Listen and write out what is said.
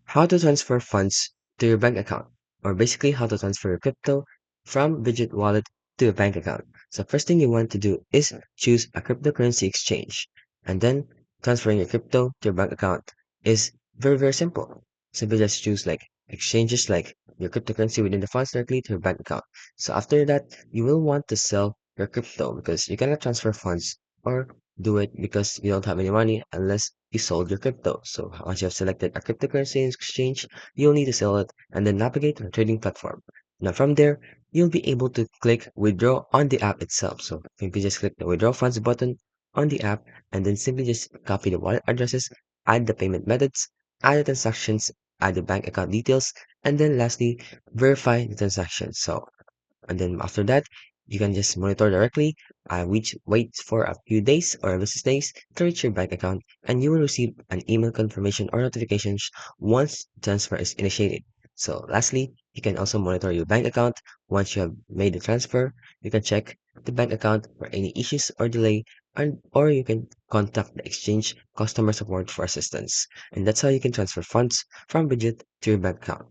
how to transfer funds to your bank account, or basically how to transfer your crypto from Bitget wallet to your bank account. So first thing you want to do is choose a cryptocurrency exchange, and then transferring your crypto to your bank account is very simple. Simply just choose like exchanges like your cryptocurrency within the funds directly to your bank account. So after that, you will want to sell your crypto because you cannot transfer funds or do it because you don't have any money unless you sold your crypto. So once you have selected a cryptocurrency exchange, you'll need to sell it and then navigate to a trading platform. Now from there, you'll be able to click withdraw on the app itself. So simply just click the withdraw funds button on the app and then simply just copy the wallet addresses, add the payment methods, add the transactions, add the bank account details, and then lastly, verify the transaction. So and then after that, you can just monitor directly. Wait for a few days or business days to reach your bank account, and you will receive an email confirmation or notifications once transfer is initiated. So lastly, you can also monitor your bank account once you have made the transfer. You can check the bank account for any issues or delay, and or you can contact the exchange customer support for assistance. And that's how you can transfer funds from Budget to your bank account.